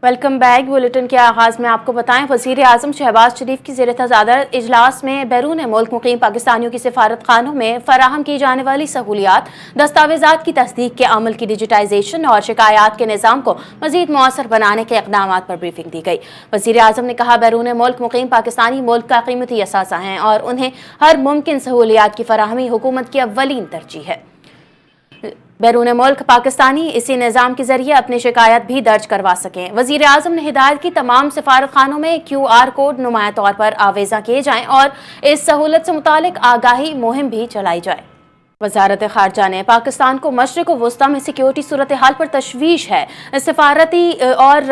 Welcome back. Bulletin के आगाज में आपको बताएं, वजीर आजम शहबाज शरीफ की ज़ेर तज़ादर इजलास में बैरून मुल्क मुकीम पाकिस्तानियों की सिफारत खानों में फराहम की जाने वाली सहूलियात, दस्तावेजात की तस्दीक के अमल की डिजिटाइजेशन और शिकायत के निज़ाम को मजीद मौसर बनाने के इक़दाम पर ब्रीफिंग दी गई। वजीर आजम ने कहा, बैरून मुल्क मुकीम पाकिस्तानी मुल्क का कीमती असासा हैं और उन्हें हर मुमकिन सहूलियात की फराहमी हुकूमत की अव्वलीन तरजीह है। बैरून मुल्क पाकिस्तानी इसी निज़ाम के जरिए अपनी शिकायत भी दर्ज करवा सकें। वज़ीर आज़म ने हिदायत की तमाम सिफारत खानों में QR कोड नुमाया तौर पर आवेज़ा किए जाएं और इस सहूलत से मुतालिक आगाही मुहिम भी चलाई जाए। वज़ारत ख़ारजा ने पाकिस्तान को मशरिक़ वस्ता में सिक्योरिटी सूरत हाल पर तशवीश है। सफारती और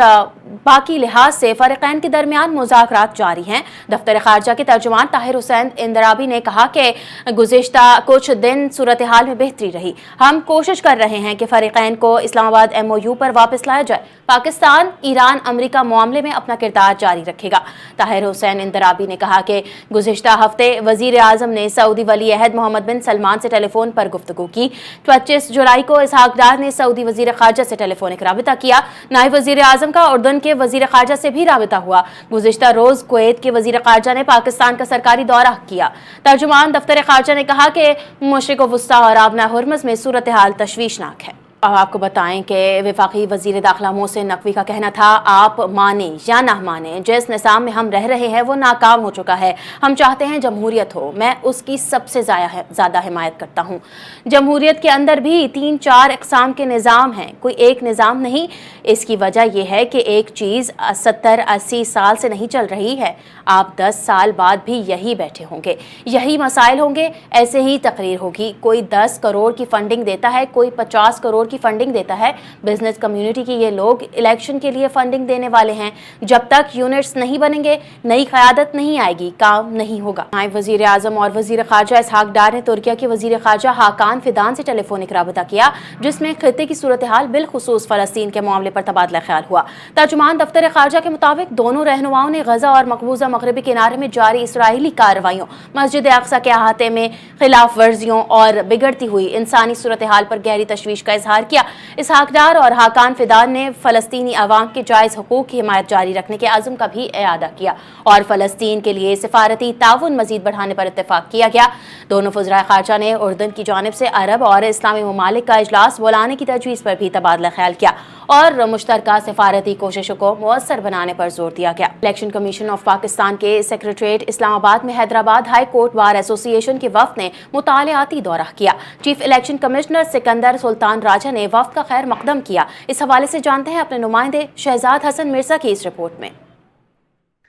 बाकी लिहाज से फ़रीक़ैन के दरमियान मुज़ाकरात जारी हैं। दफ्तर ख़ारजा के तर्जुमान ताहिर हुसैन इंदराबी ने कहा कि गुज़िश्ता कुछ दिन सूरत हाल में बेहतरी रही। हम कोशिश कर रहे हैं कि फ़रीक़ैन को इस्लामाबाद MOU पर वापस लाया जाए। पाकिस्तान ईरान अमरीका मामले में अपना किरदार जारी रखेगा। ताहिर हुसैन इंदराबी ने कहा कि गुज़िश्ता हफ्ते वज़ीर आज़म ने सऊदी वली अहद मोहम्मद बिन सलमान से टेलीफोन पर गुफ्तगू की। 25 जुलाई को इसहाक डार ने सऊदी वज़ीर ख़ारजा से टेलीफोनिक राबिता किया। नायब वज़ीर आज़म का उर्दन के वज़ीर ख़ारजा से भी राबिता हुआ। गुज़िश्ता रोज़ कुवैत के वज़ीर ख़ारजा ने पाकिस्तान का सरकारी दौरा किया। तर्जुमान दफ्तर ख़ारजा ने कहा कि मशरिक़ वस्ता और आबना हुर्मुज़ में सूरत हाल तशवीशनाक है। अब आपको बताएं कि वफाकी वज़ीर दाखिला मोहसिन नकवी का कहना था, आप माने या ना माने, जिस निज़ाम में हम रह रहे हैं वो नाकाम हो चुका है। हम चाहते हैं जमहूरियत हो। मैं उसकी सबसे ज़्यादा हिमायत करता हूँ। जमहूरियत के अंदर भी 3-4 अक़साम के निज़ाम हैं, कोई एक निज़ाम नहीं। इसकी वजह यह है कि एक चीज़ 70-80 साल से नहीं चल रही है। आप 10 साल बाद भी यही बैठे होंगे, यही मसाइल होंगे, ऐसे ही तकरीर होगी। कोई 10 करोड़ की फंडिंग देता है, कोई 50 करोड़ की फंडिंग देता है। बिजनेस कम्युनिटी के ये लोग इलेक्शन के लिए फंडिंग देने वाले हैं। जब तक यूनिट्स नहीं बनेंगे, नई क़यादत नहीं आएगी, काम नहीं होगा। नायब वज़ीर आज़म और वज़ीर ख़ारजा इसहाक डार ने तुर्किया के वज़ीर ख़ारजा हाकान फिदान से टेलीफोनिक राबिता किया, जिसमें खित्ते की सूरत हाल बिलखुसूस फ़लस्तीन के मामले पर तबादला ख्याल हुआ। तर्जुमान दफ्तर ख़ारजा के मुताबिक दोनों रहनुमाओं ने गज़ा और मकबूजा मगरबी किनारे में जारी इसराइली कार्रवाइयों, मस्जिद अक़सा के अहाते में खिलाफ वर्जियों और बिगड़ती हुई इंसानी सूरत हाल पर गहरी तशवीश का इजहार किया। इसहाक डार और हाकान फिदान ने फ़लस्तीनी अवाम के जायज़ हुकूक की हिमायत जारी रखने के अज़्म का भी इआदा किया और फ़लस्तीन के लिए सिफारती ताउन मज़ीद बढ़ाने पर इत्तेफाक किया गया। दोनों वज़राए ख़ारजा ने उर्दन की जानिब से अरब और इस्लामी ममालिक का इजलास बुलाने की तजवीज़ पर भी तबादला ख्याल किया और मुश्तरका सिफारती कोशिशों को मुअस्सर बनाने पर जोर दिया गया। इलेक्शन कमीशन ऑफ पाकिस्तान के सेक्रेटरीट इस्लामाबाद में Hyderabad high court bar association के वफ़द ने मुतालियाती दौरा किया। Chief election commissioner Sikandar Sultan Raja ने वफ़द का खैर मकदम किया। इस हवाले से जानते हैं अपने नुमाइंदे शहजाद हसन मिर्जा की इस रिपोर्ट में।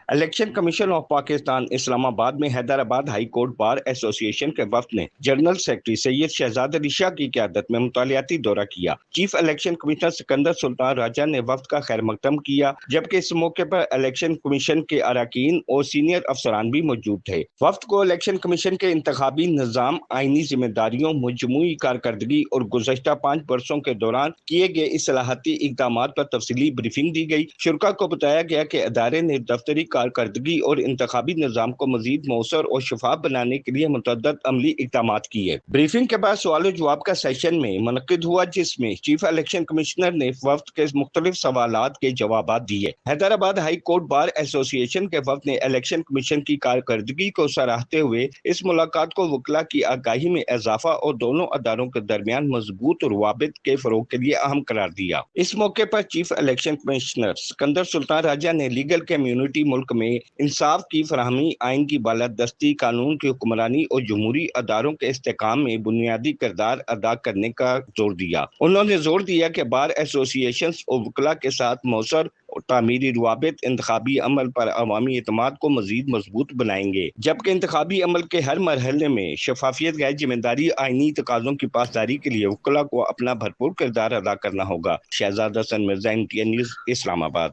Election commission of Pakistan Islamabad में Hyderabad high court bar association के वफद ने जनरल सेक्रेटरी सैयद शहजाद अली शाह की क़यादत में मुतालियाती दौरा किया। Chief election commissioner Sikandar Sultan Raja ने वफद का खैर मकदम किया, जबकि इस मौके पर इलेक्शन कमीशन के अरकान और सीनियर अफसरान भी मौजूद थे। वफद को इलेक्शन कमीशन के इंतखाबी निज़ाम, आईनी जिम्मेदारियों, मजमूई कारकर्दगी और गुज़श्ता 5 बरसों के दौरान किए गए इस्लाहाती इक़दामात पर तफसीली ब्रीफिंग दी गई। शुरा को बताया गया कि अदारे ने दफ्तरी कारकर्दगी और इंतखाबी निज़ाम को मजीद मौसर और शफाफ बनाने के लिए मुतअद्दिद अमली इक़दामात किए। ब्रीफिंग के बाद सवाल जवाब का सेशन में मुनक़िद हुआ, जिसमें चीफ इलेक्शन कमिश्नर ने वफ़द के मुख्तलिफ सवालात के जवाब दिए। Hyderabad high court bar association के वफ़द ने इलेक्शन कमीशन की कारकर्दगी को सराहते हुए इस मुलाकात को वकला की आगाही में इजाफा और दोनों अदारों के दरमियान मजबूत रवाबित के फरोग के लिए अहम करार दिया। इस मौके पर chief election commissioner Sikandar Sultan Raja ने लीगल कम्युनिटी मुल्क में इंसाफ की फराहमी, आइन की बालादस्ती, कानून की हुक्मरानी और जमहूरी अदारों के इस्तेकाम में बुनियादी किरदार अदा करने का जोर दिया। उन्होंने जोर दिया कि बार एसोसिएशन और वकला के साथ मौसर और तामीरी रवाबित इंतखाबी अमल पर अवामी एतमाद को मजीद मजबूत बनाएंगे, जबकि इंतखाबी अमल के हर मरहले में शफाफियत, गैर जिम्मेदारी, आइनी तकाज़ों की पासदारी के लिए वकला को अपना भरपूर किरदार अदा करना होगा। Shahzad Hasan Mirza, NTA news, Islamabad.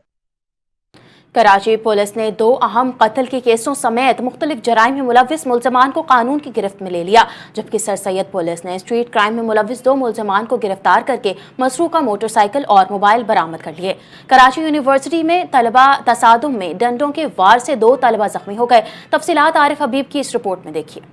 Karachi police ने 2 अहम कत्ल के केसों समेत मुख्तलिफ जराइम में मुलव्विस मुलजमान को कानून की गिरफ्त में ले लिया, जबकि सर सैयद पुलिस ने स्ट्रीट क्राइम में मुलव्विस 2 मुलजमान को गिरफ्तार करके मसरूका मोटरसाइकिल और मोबाइल बरामद कर लिए। कराची यूनिवर्सिटी में तलबा तसादुम में डंडों के वार से 2 तलबा जख्मी हो गए। तफसीलात आरिफ हबीब की इस रिपोर्ट में देखिए।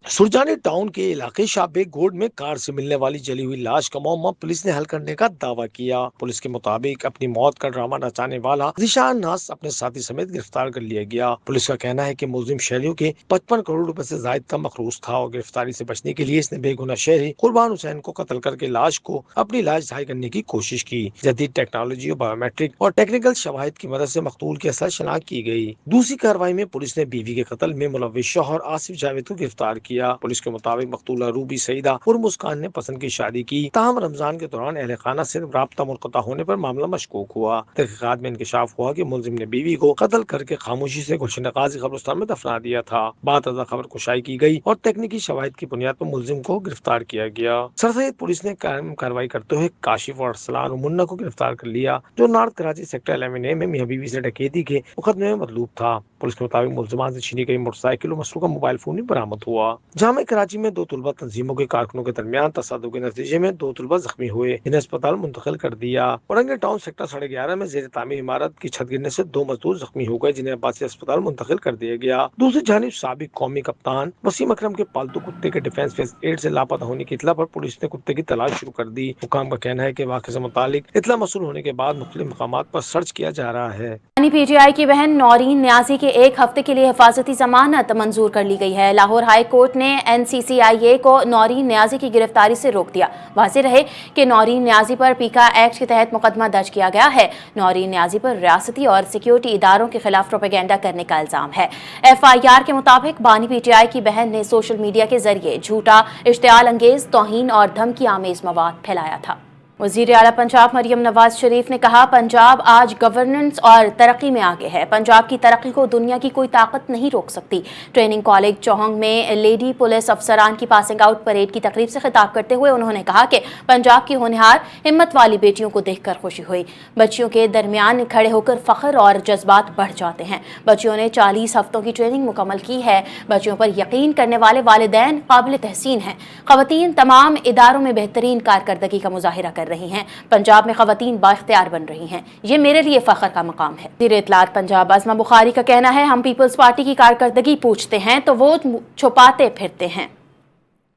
सुरजानी टाउन के इलाके शाहबेग गोड में कार से मिलने वाली जली हुई लाश का मामला पुलिस ने हल करने का दावा किया। पुलिस के मुताबिक अपनी मौत का ड्रामा नचाने वाला ज़ीशान नास अपने साथी समेत गिरफ्तार कर लिया गया। पुलिस का कहना है कि मुलजिम शहरियों के 55 करोड़ रुपए से जायद का मखरूज था और गिरफ्तारी से बचने के लिए इसने बेगुनाह शहरी कुर्बान हुसैन को कत्ल करके लाश को अपनी लाश जाहिर करने की कोशिश की। जदीद टेक्नोलॉजी और बायोमेट्रिक और टेक्निकल शवाहिद की मदद से मकतूल की असल शनाख्त की गई। दूसरी कार्रवाई में पुलिस ने बीवी के कत्ल में मुलव्विस शौहर आसिफ जावेद को गिरफ्तार किया। पुलिस के मुताबिक मकतूला रूबी सईदा और मुस्कान ने पसंद की शादी की, ताहम रमजान के दौरान अहले खाना से राब्ता मुनक़ता होने पर मामला मशकूक हुआ। तहकीकात में इंकशाफ हुआ कि मुलजिम ने बीवी को कत्ल करके खामोशी से गुलशन गाजी कब्रिस्तान में दफना दिया था। बाद अज़ा खबर कुशाई की गई और तकनीकी शवाहिद की बुनियाद पर मुलजिम को गिरफ्तार किया गया। सरसैयद पुलिस ने कार्रवाई करते हुए काशिफ और अरसलान और मुन्ना को गिरफ्तार कर लिया, जो नॉर्थ कराची सेक्टर 11A में मियां बीवी से डकैती के मुकदमे में मतलूब था। पुलिस के मुताबिक मुलजिमान से छीनी गई मोटरसाइकिल और मसरूका मोबाइल फोन भी बरामद हुआ। जामे कराची में 2 तुलबा तंजीमों के कारकुनों के दरमियान तसादुम के नतीजे में 2 तुलबा जख्मी हुए, इन्हें अस्पताल मुंतकिल कर दिया। औरंगे टाउन सेक्टर 11.5 में जेर तामीर इमारत की छत गिरने से 2 मजदूर जख्मी हो गए, जिन्हें अब्बासी अस्पताल मुंतकिल कर दिया गया। दूसरी जानिब साबिक कौमी कप्तान वसीम अकरम के पालतू कुत्ते के डिफेंस फेज 8 से लापता होने की इतला पर पुलिस ने कुत्ते की तलाश शुरू कर दी। हुकाम का कहना है कि वाक़े से मुतालिक इतला मसूल होने के बाद मुख्तलिफ मकामात पर सर्च किया जा रहा है। पीटीआई की बहन नौरीन न्याजी के 1 हफ्ते के लिए हिफाजती जमानत मंजूर कर ली गई है। लाहौर हाई कोर्ट ने NCCIA को नौरीन न्याजी की गिरफ्तारी से रोक दिया। वाज़ेह रहे कि नौरीन न्याजी पर पीका एक्ट के तहत मुकदमा दर्ज किया गया है। नौरीन न्याजी पर रियासती और सिक्योरिटी इदारों के खिलाफ प्रोपेगेंडा करने का इल्जाम है। FIR के मुताबिक बानी पीटीआई की बहन ने सोशल मीडिया के जरिए झूठा, इश्तियाल अंगेज, तौहीन और धमकी आमेज मवाद फैलाया था। वज़ीर आला पंजाब मरियम नवाज शरीफ ने कहा, पंजाब आज गवर्नेंस और तरक्की में आगे है। पंजाब की तरक्की को दुनिया की कोई ताकत नहीं रोक सकती। ट्रेनिंग कॉलेज चौहंग में लेडी पुलिस अफसरान की पासिंग आउट परेड की तकरीब से खिताब करते हुए उन्होंने कहा कि पंजाब की होनहार हिम्मत वाली बेटियों को देखकर खुशी हुई। बच्चियों के दरमियान खड़े होकर फ़ख्र और जज्बात बढ़ जाते हैं। बच्चियों ने 40 हफ्तों की ट्रेनिंग मुकम्मल की है। बच्चियों पर यकीन करने वाले वालिदैन काबिल तहसीन हैं। ख़वातीन तमाम इदारों में बेहतरीन कारकर्दगी का मुजाहिरा कर रही हैं। पंजाब में ख़वातीन बाइख्तियार बन रही हैं। ये मेरे लिए फ़ख्र का मकाम है। वज़ीर इत्तलात पंजाब आज़मा बुखारी का कहना है, हम पीपल्स पार्टी की कारकर्दगी पूछते हैं तो वो छुपाते फिरते हैं।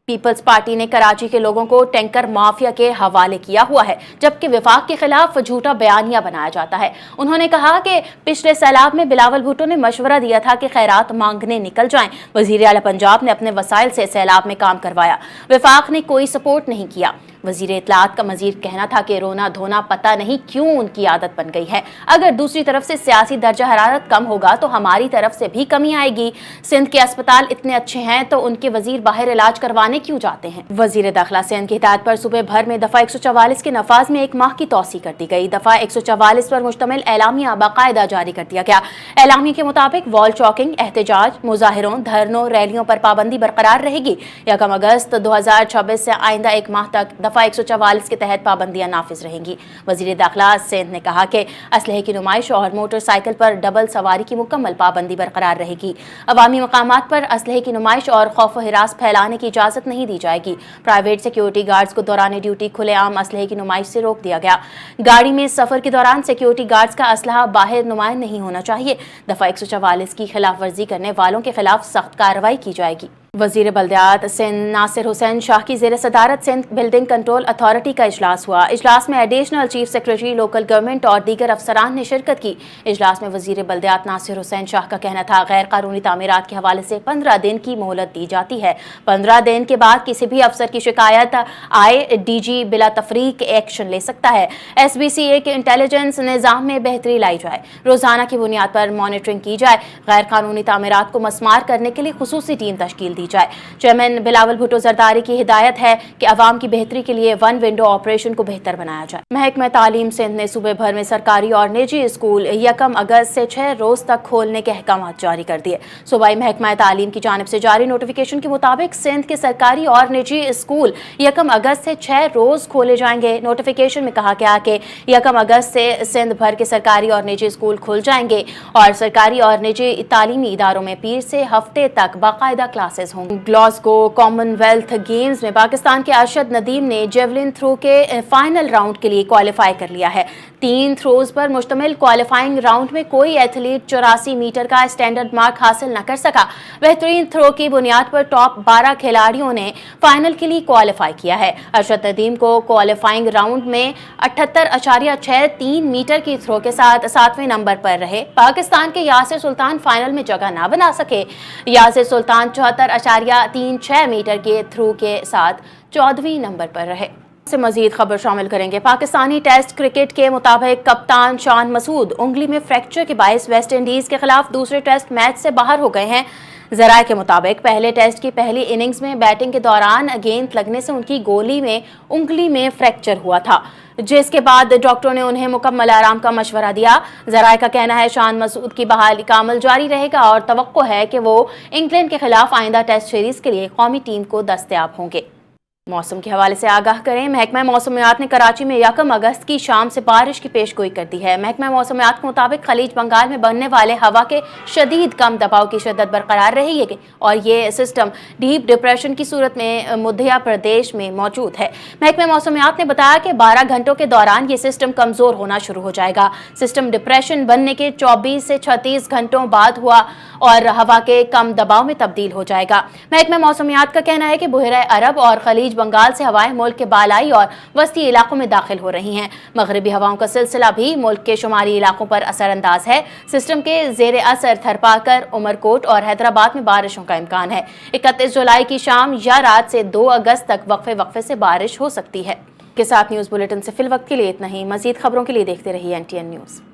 पीपल्स पार्टी ने कराची के लोगों को टैंकर माफिया के हवाले किया हुआ है, जबकि विफाक के खिलाफ झूठा बयानिया बनाया जाता है। उन्होंने कहा कि पिछले सैलाब में बिलावल भुट्टो ने मशवरा दिया था कि खैरात मांगने निकल जाएं। वज़ीर आला पंजाब ने अपने वसाइल से सैलाब में काम करवाया। विफाक ने कोई सपोर्ट नहीं किया। वज़ीर इत्तलात का मज़ीद कहना था कि रोना धोना पता नहीं क्यों उनकी आदत बन गई है। अगर दूसरी तरफ से सियासी दर्जा हरारत कम होगा तो हमारी तरफ से भी कमी आएगी। सिंध के अस्पताल इतने अच्छे हैं तो उनके वजीर बाहर इलाज करवाने क्यों जाते हैं। वज़ीर दाखिला सिंध की हिदायत पर सूबे भर में दफ़ा 144 के नफाज में 1 माह की तौसी कर दी गई। दफ़ा 144 पर मुश्तमिल एलामिया बाकायदा जारी कर दिया गया। एलामिया के मुताबिक वॉल चौकिंग, एहतजाज, मुजाहिरों, धरनों, रैलियों पर पाबंदी बरकरार रहेगी। 1 अगस्त 2026 से आइंदा 1 माह तक दफ़ा 144 के तहत पाबंदियां नाफिज रहेंगी। वज़ीर दाखिला सिंध ने कहा कि असलहे की नुमाइश और मोटरसाइकिल पर डबल सवारी की मुकम्मल पाबंदी बरकरार रहेगी। अवामी मकामात पर असलहे की नुमाइश और खौफ व हिरास फैलाने की इजाज़त नहीं दी जाएगी। प्राइवेट सिक्योरिटी गार्ड्स को दौरान ड्यूटी खुलेआम असलहे की नुमाइश से रोक दिया गया। गाड़ी में सफर के दौरान सिक्योरिटी गार्ड्स का असलहा बाहर नुमाया नहीं होना चाहिए। दफ़ा 144 की खिलाफ वर्जी करने वालों के खिलाफ सख्त कार्रवाई की जाएगी। वज़ीर बल्दियात सिंध नासिर हुसैन शाह की ज़ेर सदारत सिंध बिल्डिंग कंट्रोल अथॉरिटी का इजलास हुआ। इजलास में additional chief secretary local government और दीगर अफसरान ने शिरकत की। इजलास में वज़ीर बल्दियात नासिर हुसैन शाह का कहना था, गैर कानूनी तामीरात के हवाले से 15 दिन की मोहलत दी जाती है। 15 दिन के बाद किसी भी अफसर की शिकायत आए DG बिला तफरीक एक्शन ले सकता है। SBCA के इंटेलिजेंस निज़ाम में बेहतरी लाई जाए। रोजाना की बुनियाद पर मॉनिटरिंग की जाए। गैर कानूनी तामीरात को मस्मार करने के लिए खुसूसी टीम तश्कील दी जाए। चेयरमैन बिलावल भुट्टो जरदारी की हिदायत है कि अवाम की बेहतरी के लिए 1 विंडो ऑपरेशन को बेहतर बनाया जाए। महकमा तालीम सिंध ने सूबे भर में सरकारी और निजी स्कूल 1 अगस्त से 6 रोज तक खोलने के अहकाम जारी कर दिए। सूबाई महकमा तालीम की जानिब से जारी नोटिफिकेशन के मुताबिक सिंध के सरकारी और निजी स्कूल 1 अगस्त से 6 रोज खोले जाएंगे। नोटिफिकेशन में कहा गया कि 1 अगस्त से सिंध भर के सरकारी और निजी स्कूल खुल जाएंगे और सरकारी और निजी तालीमी इदारों में पीर से हफ्ते तक बाकायदा क्लासेस मैचेस होंगे। ग्लासगो कॉमन वेल्थ गेम्स में पाकिस्तान के अरशद नदीम ने जेवलिन थ्रो के फाइनल राउंड के लिए क्वालिफाई कर लिया है। 3 थ्रोज पर मुश्तमिल क्वालिफाइंग राउंड में कोई एथलीट 84 मीटर का स्टैंडर्ड मार्क हासिल न कर सका। बेहतरीन थ्रो की बुनियाद पर टॉप 12 खिलाड़ियों ने फाइनल के लिए क्वालिफाई किया है। अरशद नदीम को क्वालिफाइंग राउंड में 78.63 मीटर की थ्रो के साथ 7वें नंबर पर रहे। पाकिस्तान के यासिर सुल्तान फाइनल में जगह न बना सके। यासिर सुल्तान 74.36 मीटर के थ्रो के साथ 14वें नंबर पर रहे। से मजीद खबर शामिल करेंगे। पाकिस्तानी टेस्ट क्रिकेट के मुताबिक कप्तान शान मसूद उंगली में फ्रैक्चर के बायस वेस्ट इंडीज के खिलाफ दूसरे टेस्ट मैच से बाहर हो गए हैं। जराये के मुताबिक पहले टेस्ट की पहली इनिंग्स में बैटिंग के दौरान गेंद लगने से उनकी गोली में उंगली में फ्रैक्चर हुआ था, जिसके बाद डॉक्टरों ने उन्हें मुकम्मल आराम का मशवरा दिया। जराये का कहना है शान मसूद की बहाली का अमल जारी रहेगा और तवक्को है कि वो इंग्लैंड के खिलाफ आइंदा टेस्ट सीरीज के लिए कौमी टीम को दस्तयाब होंगे। मौसम के हवाले से आगाह करें। महकमा मौसमियात ने कराची में 1 अगस्त की शाम से बारिश की पेशगोई कर दी है। महकमा मौसमियात के मुताबिक खलीज बंगाल में बनने वाले हवा के शदीद कम दबाव की शिद्दत बरकरार रहेगी और ये सिस्टम डीप डिप्रेशन की सूरत में मध्य प्रदेश में मौजूद है। महकमा मौसमियात ने बताया कि 12 घंटों के दौरान ये सिस्टम कमजोर होना शुरू हो जाएगा। सिस्टम डिप्रेशन बनने के 24 से 36 घंटों बाद हुआ और हवा के कम दबाव में तब्दील हो जाएगा। महकमा मौसमियात का कहना है कि बहरे अरब और खलीज बंगाल से हवाएं मुल्क के बालाई और वस्ती इलाकों में दाखिल हो रही हैं। मगरबी हवाओं का सिलसिला भी मुल्क के शुमारी इलाकों पर असरअंदाज है। सिस्टम के जेर असर थरपाकर, उमरकोट और हैदराबाद में बारिशों का इम्कान है। 31 जुलाई की शाम या रात से 2 अगस्त तक वक्फे से बारिश हो सकती है। के साथ न्यूज़ बुलेटिन से फिल वक्त के लिए इतना ही। मजीद खबरों के लिए देखते रहिए NTN न्यूज़।